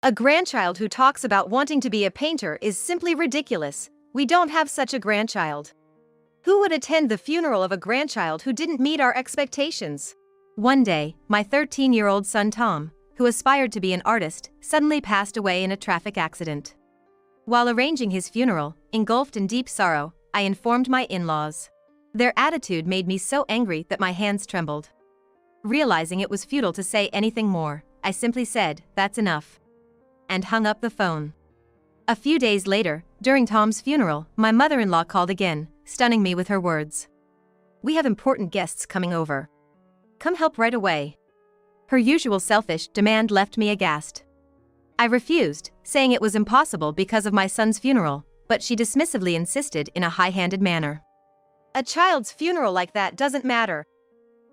A grandchild who talks about wanting to be a painter is simply ridiculous. We don't have such a grandchild. Who would attend the funeral of a grandchild who didn't meet our expectations? One day, my 13-year-old son Tom, who aspired to be an artist, suddenly passed away in a traffic accident. While arranging his funeral, engulfed in deep sorrow, I informed my in-laws. Their attitude made me so angry that my hands trembled. Realizing it was futile to say anything more, I simply said, "That's enough," and hung up the phone. A few days later, during Tom's funeral, my mother-in-law called again, stunning me with her words. "We have important guests coming over. Come help right away." Her usual selfish demand left me aghast. I refused, saying it was impossible because of my son's funeral, but she dismissively insisted in a high-handed manner. "A child's funeral like that doesn't matter.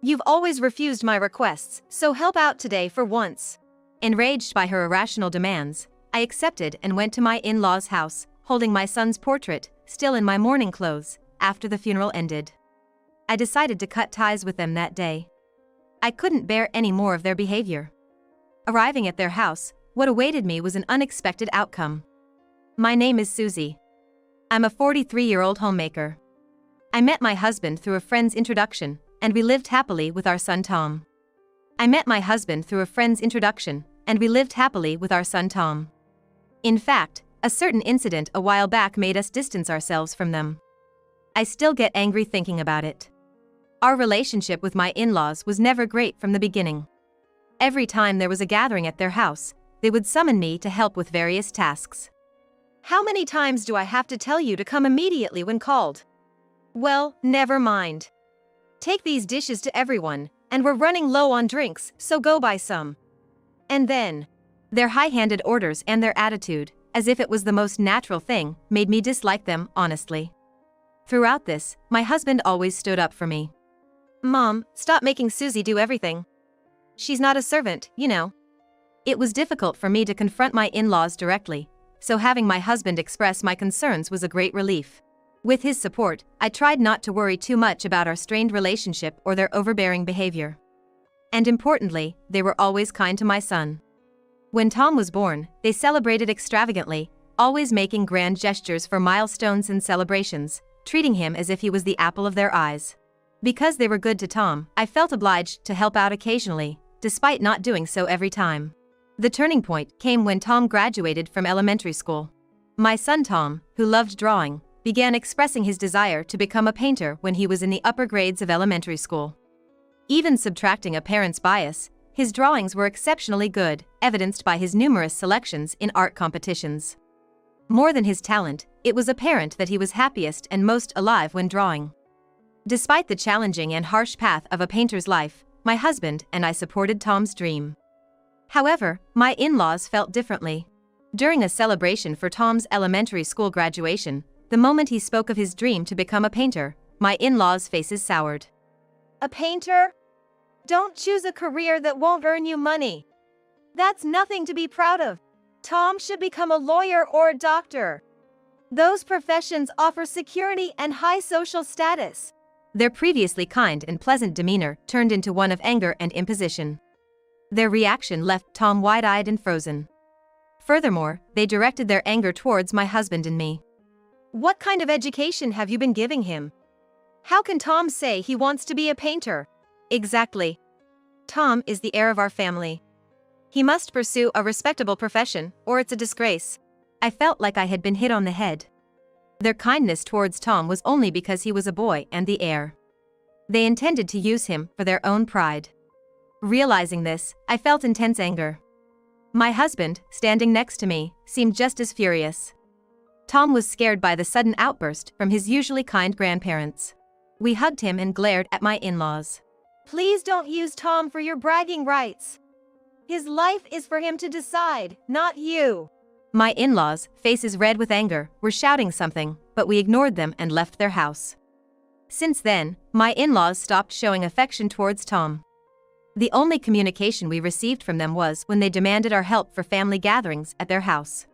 You've always refused my requests, so help out today for once." Enraged by her irrational demands, I accepted and went to my in-laws' house, holding my son's portrait, still in my mourning clothes, after the funeral ended. I decided to cut ties with them that day. I couldn't bear any more of their behavior. Arriving at their house, what awaited me was an unexpected outcome. My name is Susie. I'm a 43-year-old homemaker. I met my husband through a friend's introduction, and we lived happily with our son Tom. In fact, a certain incident a while back made us distance ourselves from them. I still get angry thinking about it. Our relationship with my in-laws was never great from the beginning. Every time there was a gathering at their house, they would summon me to help with various tasks. "How many times do I have to tell you to come immediately when called?" "Well, never mind. Take these dishes to everyone, and we're running low on drinks, so go buy some." And then, their high-handed orders and their attitude, as if it was the most natural thing, made me dislike them, honestly. Throughout this, my husband always stood up for me. "Mom, stop making Susie do everything. She's not a servant, you know." It was difficult for me to confront my in-laws directly, so having my husband express my concerns was a great relief. With his support, I tried not to worry too much about our strained relationship or their overbearing behavior. And importantly, they were always kind to my son. When Tom was born, they celebrated extravagantly, always making grand gestures for milestones and celebrations, treating him as if he was the apple of their eyes. Because they were good to Tom, I felt obliged to help out occasionally, despite not doing so every time. The turning point came when Tom graduated from elementary school. My son Tom, who loved drawing, began expressing his desire to become a painter when he was in the upper grades of elementary school. Even subtracting a parent's bias, his drawings were exceptionally good, evidenced by his numerous selections in art competitions. More than his talent, it was apparent that he was happiest and most alive when drawing. Despite the challenging and harsh path of a painter's life, my husband and I supported Tom's dream. However, my in-laws felt differently. During a celebration for Tom's elementary school graduation, the moment he spoke of his dream to become a painter, my in-laws' faces soured. "A painter? Don't choose a career that won't earn you money. That's nothing to be proud of. Tom should become a lawyer or a doctor. Those professions offer security and high social status." Their previously kind and pleasant demeanor turned into one of anger and imposition. Their reaction left Tom wide-eyed and frozen. Furthermore, they directed their anger towards my husband and me. "What kind of education have you been giving him? How can Tom say he wants to be a painter?" "Exactly. Tom is the heir of our family. He must pursue a respectable profession, or it's a disgrace." I felt like I had been hit on the head. Their kindness towards Tom was only because he was a boy and the heir. They intended to use him for their own pride. Realizing this, I felt intense anger. My husband, standing next to me, seemed just as furious. Tom was scared by the sudden outburst from his usually kind grandparents. We hugged him and glared at my in-laws. "Please don't use Tom for your bragging rights. His life is for him to decide, not you." My in-laws, faces red with anger, were shouting something, but we ignored them and left their house. Since then, my in-laws stopped showing affection towards Tom. The only communication we received from them was when they demanded our help for family gatherings at their house.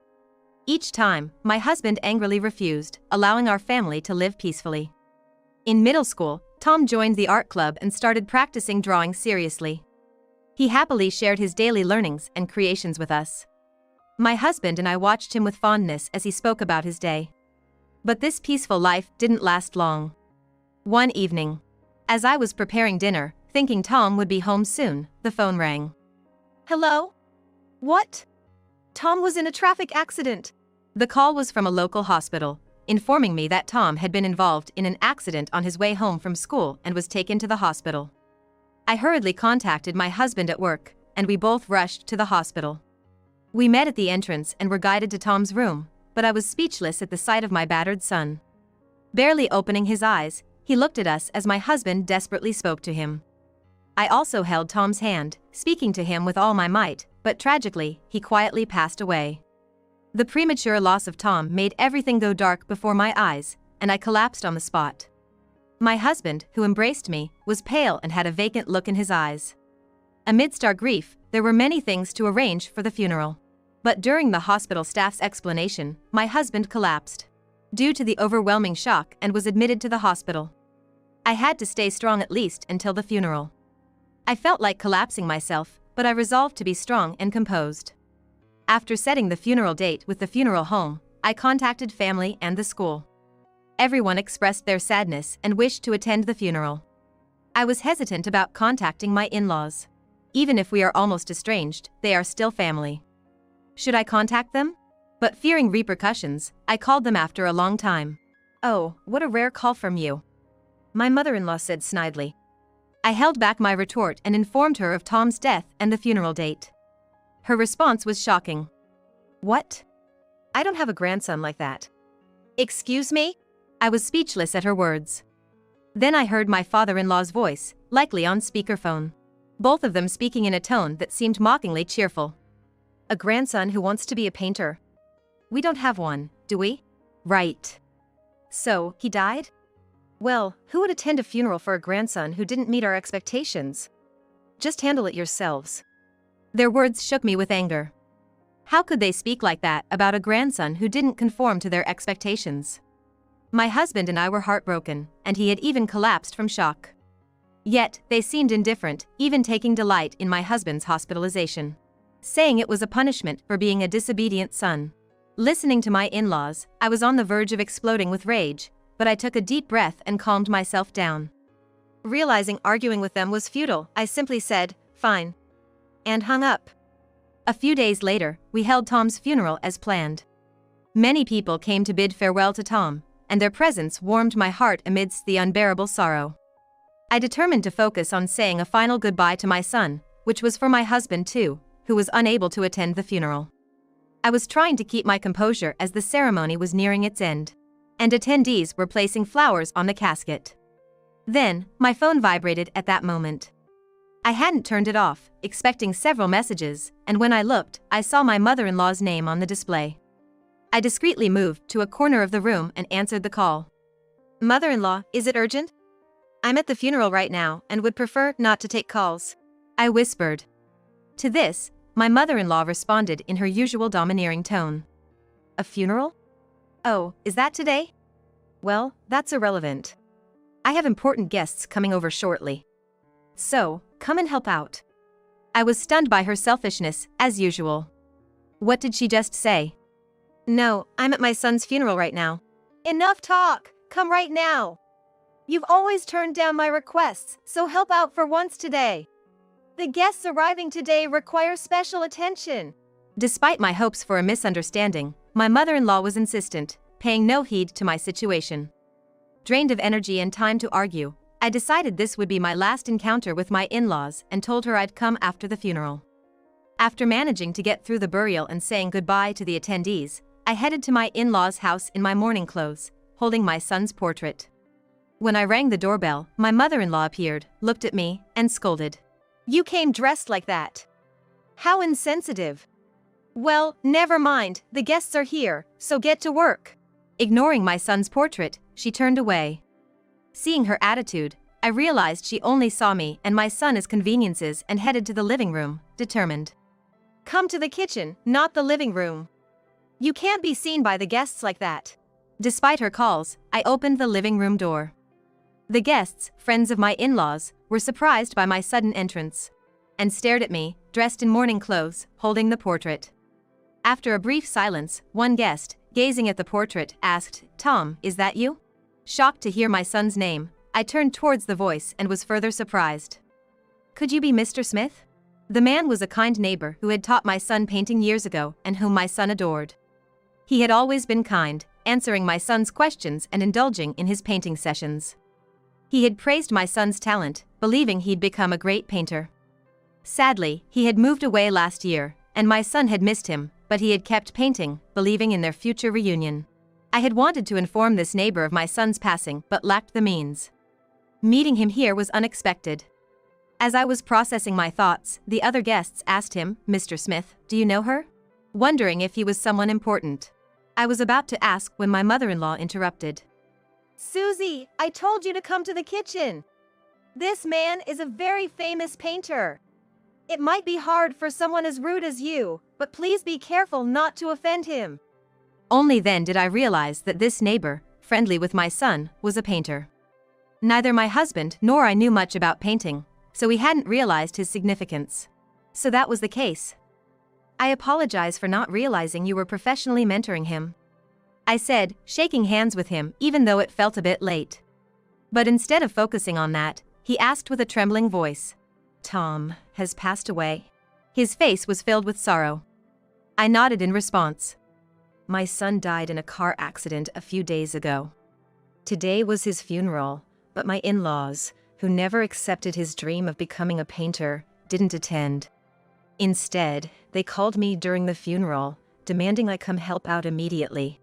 Each time, my husband angrily refused, allowing our family to live peacefully. In middle school, Tom joined the art club and started practicing drawing seriously. He happily shared his daily learnings and creations with us. My husband and I watched him with fondness as he spoke about his day. But this peaceful life didn't last long. One evening, as I was preparing dinner, thinking Tom would be home soon, the phone rang. Hello? What? Tom was in a traffic accident. The call was from a local hospital, informing me that Tom had been involved in an accident on his way home from school and was taken to the hospital. I hurriedly contacted my husband at work, and we both rushed to the hospital. We met at the entrance and were guided to Tom's room, but I was speechless at the sight of my battered son. Barely opening his eyes, he looked at us as my husband desperately spoke to him. I also held Tom's hand, speaking to him with all my might, but tragically, he quietly passed away. The premature loss of Tom made everything go dark before my eyes, and I collapsed on the spot. My husband, who embraced me, was pale and had a vacant look in his eyes. Amidst our grief, there were many things to arrange for the funeral. But during the hospital staff's explanation, my husband collapsed due to the overwhelming shock and was admitted to the hospital. I had to stay strong at least until the funeral. I felt like collapsing myself, but I resolved to be strong and composed. After setting the funeral date with the funeral home, I contacted family and the school. Everyone expressed their sadness and wished to attend the funeral. I was hesitant about contacting my in-laws. Even if we are almost estranged, they are still family. Should I contact them? But fearing repercussions, I called them after a long time. "Oh, what a rare call from you," my mother-in-law said snidely. I held back my retort and informed her of Tom's death and the funeral date. Her response was shocking. "What? I don't have a grandson like that." Excuse me? I was speechless at her words. Then I heard my father-in-law's voice, likely on speakerphone. Both of them speaking in a tone that seemed mockingly cheerful. "A grandson who wants to be a painter? We don't have one, do we?" "Right. So, he died? Well, who would attend a funeral for a grandson who didn't meet our expectations? Just handle it yourselves." Their words shook me with anger. How could they speak like that about a grandson who didn't conform to their expectations? My husband and I were heartbroken, and he had even collapsed from shock. Yet, they seemed indifferent, even taking delight in my husband's hospitalization, saying it was a punishment for being a disobedient son. Listening to my in-laws, I was on the verge of exploding with rage, but I took a deep breath and calmed myself down. Realizing arguing with them was futile, I simply said, "Fine," and hung up. A few days later, we held Tom's funeral as planned. Many people came to bid farewell to Tom, and their presence warmed my heart amidst the unbearable sorrow. I determined to focus on saying a final goodbye to my son, which was for my husband too, who was unable to attend the funeral. I was trying to keep my composure as the ceremony was nearing its end, and attendees were placing flowers on the casket. Then, my phone vibrated at that moment. I hadn't turned it off, expecting several messages, and when I looked, I saw my mother-in-law's name on the display. I discreetly moved to a corner of the room and answered the call. "Mother-in-law, is it urgent? I'm at the funeral right now and would prefer not to take calls," I whispered. To this, my mother-in-law responded in her usual domineering tone. "A funeral? Oh, is that today? Well, that's irrelevant. I have important guests coming over shortly. So, come and help out." I was stunned by her selfishness, as usual. What did she just say? "No, I'm at my son's funeral right now." Enough talk! Come right now! You've always turned down my requests, so help out for once today. The guests arriving today require special attention. Despite my hopes for a misunderstanding, my mother-in-law was insistent, paying no heed to my situation. Drained of energy and time to argue, I decided this would be my last encounter with my in-laws and told her I'd come after the funeral. After managing to get through the burial and saying goodbye to the attendees, I headed to my in-laws' house in my mourning clothes, holding my son's portrait. When I rang the doorbell, my mother-in-law appeared, looked at me, and scolded. "You came dressed like that. How insensitive." "Well, never mind, the guests are here, so get to work." Ignoring my son's portrait, she turned away. Seeing her attitude, I realized she only saw me and my son as conveniences and headed to the living room, determined. "Come to the kitchen, not the living room. You can't be seen by the guests like that." Despite her calls, I opened the living room door. The guests, friends of my in-laws, were surprised by my sudden entrance and stared at me, dressed in mourning clothes, holding the portrait. After a brief silence, one guest, gazing at the portrait, asked, "Tom, is that you?" Shocked to hear my son's name, I turned towards the voice and was further surprised. "Could you be Mr. Smith?" The man was a kind neighbor who had taught my son painting years ago and whom my son adored. He had always been kind, answering my son's questions and indulging in his painting sessions. He had praised my son's talent, believing he'd become a great painter. Sadly, he had moved away last year, and my son had missed him, but he had kept painting, believing in their future reunion. I had wanted to inform this neighbor of my son's passing but lacked the means. Meeting him here was unexpected. As I was processing my thoughts, the other guests asked him, "Mr. Smith, do you know her?" Wondering if he was someone important. I was about to ask when my mother-in-law interrupted. Susie, I told you to come to the kitchen. This man is a very famous painter. It might be hard for someone as rude as you, but please be careful not to offend him. Only then did I realize that this neighbor, friendly with my son, was a painter. Neither my husband nor I knew much about painting, so we hadn't realized his significance. So that was the case. "I apologize for not realizing you were professionally mentoring him," I said, shaking hands with him even though it felt a bit late. But instead of focusing on that, he asked with a trembling voice, "Tom has passed away?" His face was filled with sorrow. I nodded in response. "My son died in a car accident a few days ago. Today was his funeral, but my in-laws, who never accepted his dream of becoming a painter, didn't attend. Instead, they called me during the funeral, demanding I come help out immediately.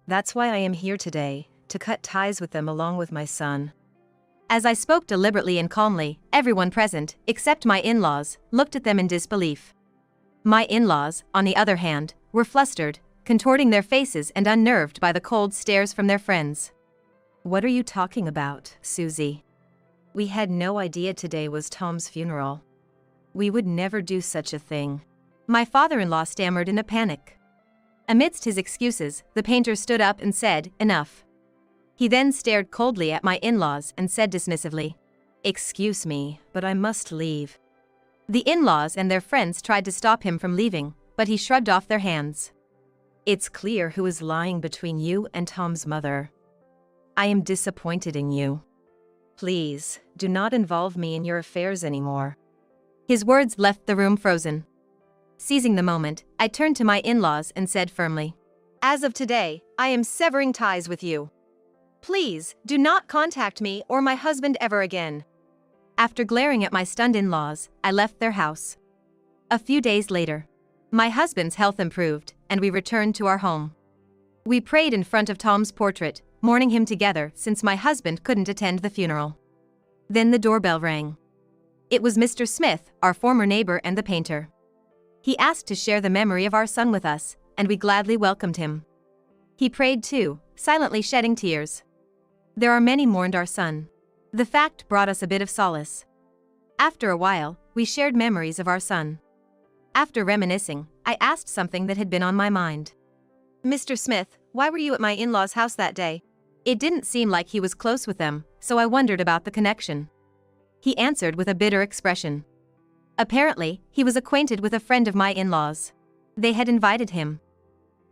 That's why I am here today, to cut ties with them along with my son." As I spoke deliberately and calmly, everyone present, except my in-laws, looked at them in disbelief. My in-laws, on the other hand, were flustered, contorting their faces and unnerved by the cold stares from their friends. "What are you talking about, Susie? We had no idea today was Tom's funeral. We would never do such a thing." My father-in-law stammered in a panic. Amidst his excuses, the painter stood up and said, "Enough." He then stared coldly at my in-laws and said dismissively, "Excuse me, but I must leave." The in-laws and their friends tried to stop him from leaving, but he shrugged off their hands. "It's clear who is lying between you and Tom's mother. I am disappointed in you. Please, do not involve me in your affairs anymore." His words left the room frozen. Seizing the moment, I turned to my in-laws and said firmly, "As of today, I am severing ties with you. Please, do not contact me or my husband ever again." After glaring at my stunned in-laws, I left their house. A few days later, my husband's health improved, and we returned to our home. We prayed in front of Tom's portrait, mourning him together since my husband couldn't attend the funeral. Then the doorbell rang. It was Mr. Smith, our former neighbor and the painter. He asked to share the memory of our son with us, and we gladly welcomed him. He prayed too, silently shedding tears. There are many mourned our son. The fact brought us a bit of solace. After a while, we shared memories of our son. After reminiscing, I asked something that had been on my mind. "Mr. Smith, why were you at my in-laws' house that day?" It didn't seem like he was close with them, so I wondered about the connection. He answered with a bitter expression. Apparently, he was acquainted with a friend of my in-laws. They had invited him.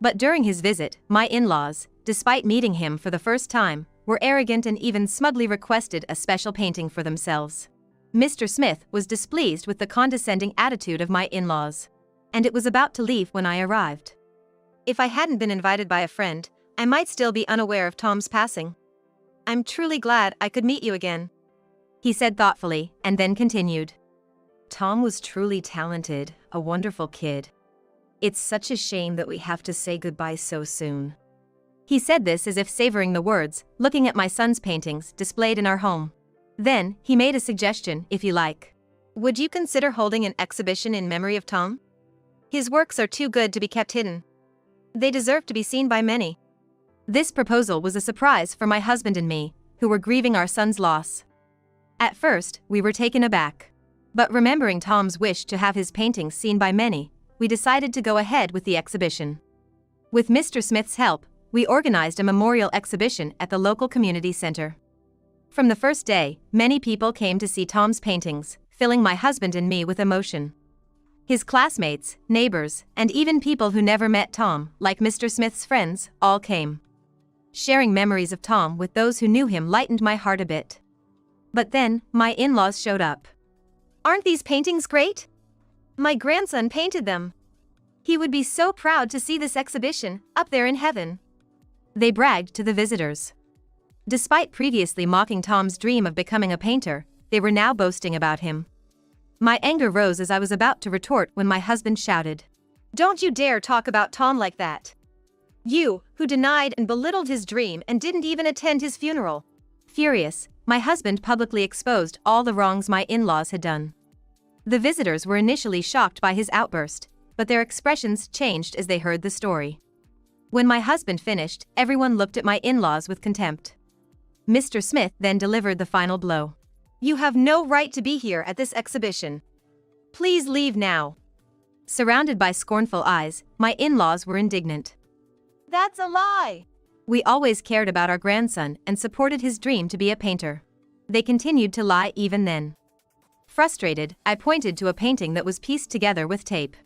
But during his visit, my in-laws, despite meeting him for the first time, were arrogant and even smugly requested a special painting for themselves. Mr. Smith was displeased with the condescending attitude of my in-laws, and it was about to leave when I arrived. "If I hadn't been invited by a friend, I might still be unaware of Tom's passing. I'm truly glad I could meet you again," he said thoughtfully, and then continued. "Tom was truly talented, a wonderful kid. It's such a shame that we have to say goodbye so soon." He said this as if savoring the words, looking at my son's paintings displayed in our home. Then, he made a suggestion, "If you like, would you consider holding an exhibition in memory of Tom? His works are too good to be kept hidden. They deserve to be seen by many." This proposal was a surprise for my husband and me, who were grieving our son's loss. At first, we were taken aback. But remembering Tom's wish to have his paintings seen by many, we decided to go ahead with the exhibition. With Mr. Smith's help, we organized a memorial exhibition at the local community center. From the first day, many people came to see Tom's paintings, filling my husband and me with emotion. His classmates, neighbors, and even people who never met Tom, like Mr. Smith's friends, all came. Sharing memories of Tom with those who knew him lightened my heart a bit. But then, my in-laws showed up. Aren't these paintings great? My grandson painted them. He would be so proud to see this exhibition, up there in heaven. They bragged to the visitors. Despite previously mocking Tom's dream of becoming a painter, they were now boasting about him. My anger rose as I was about to retort when my husband shouted, "Don't you dare talk about Tom like that. You, who denied and belittled his dream and didn't even attend his funeral." Furious, my husband publicly exposed all the wrongs my in-laws had done. The visitors were initially shocked by his outburst, but their expressions changed as they heard the story. When my husband finished, everyone looked at my in-laws with contempt. Mr. Smith then delivered the final blow. "You have no right to be here at this exhibition. Please leave now." Surrounded by scornful eyes, my in-laws were indignant. "That's a lie." "We always cared about our grandson and supported his dream to be a painter." They continued to lie even then. Frustrated, I pointed to a painting that was pieced together with tape.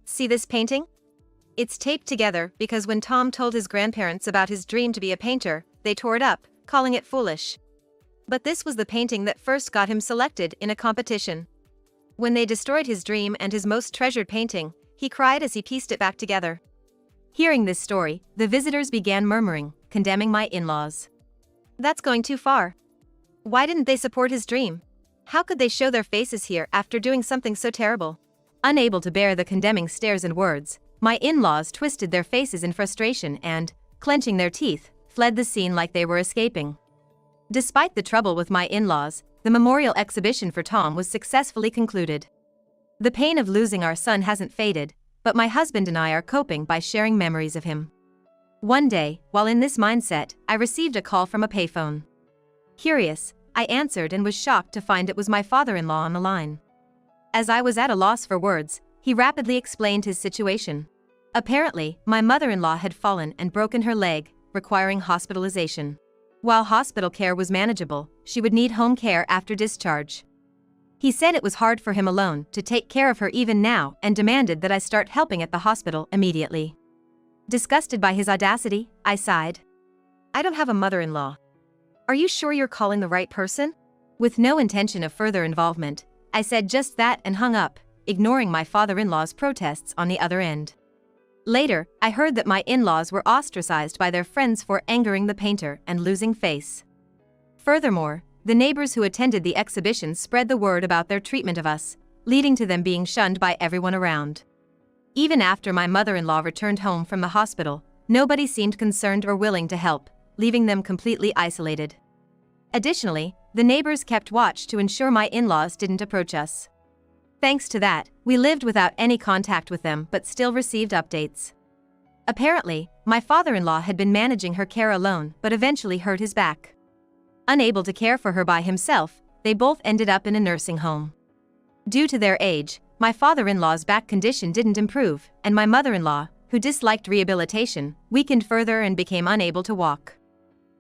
"See this painting? It's taped together because when Tom told his grandparents about his dream to be a painter, they tore it up, calling it foolish. But this was the painting that first got him selected in a competition. When they destroyed his dream and his most treasured painting, he cried as he pieced it back together." Hearing this story, the visitors began murmuring, condemning my in-laws. "That's going too far. Why didn't they support his dream? How could they show their faces here after doing something so terrible?" Unable to bear the condemning stares and words, my in-laws twisted their faces in frustration and, clenching their teeth, fled the scene like they were escaping. Despite the trouble with my in-laws, the memorial exhibition for Tom was successfully concluded. The pain of losing our son hasn't faded, but my husband and I are coping by sharing memories of him. One day, while in this mindset, I received a call from a payphone. Curious, I answered and was shocked to find it was my father-in-law on the line. As I was at a loss for words, he rapidly explained his situation. Apparently, my mother-in-law had fallen and broken her leg, requiring hospitalization. While hospital care was manageable, she would need home care after discharge. He said it was hard for him alone to take care of her even now and demanded that I start helping at the hospital immediately. Disgusted by his audacity, I sighed. "I don't have a mother-in-law. Are you sure you're calling the right person?" With no intention of further involvement, I said just that and hung up, ignoring my father-in-law's protests on the other end. Later, I heard that my in-laws were ostracized by their friends for angering the painter and losing face. Furthermore, the neighbors who attended the exhibition spread the word about their treatment of us, leading to them being shunned by everyone around. Even after my mother-in-law returned home from the hospital, nobody seemed concerned or willing to help, leaving them completely isolated. Additionally, the neighbors kept watch to ensure my in-laws didn't approach us. Thanks to that, we lived without any contact with them but still received updates. Apparently, my father-in-law had been managing her care alone but eventually hurt his back. Unable to care for her by himself, they both ended up in a nursing home. Due to their age, my father-in-law's back condition didn't improve, and my mother-in-law, who disliked rehabilitation, weakened further and became unable to walk.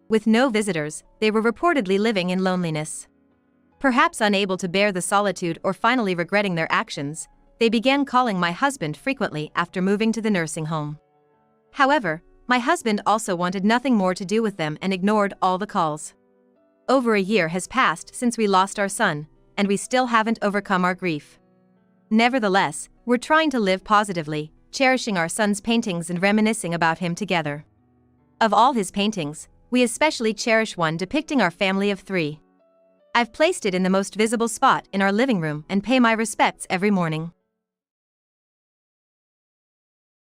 With no visitors, they were reportedly living in loneliness. Perhaps unable to bear the solitude or finally regretting their actions, they began calling my husband frequently after moving to the nursing home. However, my husband also wanted nothing more to do with them and ignored all the calls. Over a year has passed since we lost our son, and we still haven't overcome our grief. Nevertheless, we're trying to live positively, cherishing our son's paintings and reminiscing about him together. Of all his paintings, we especially cherish one depicting our family of 3. I've placed it in the most visible spot in our living room and pay my respects every morning.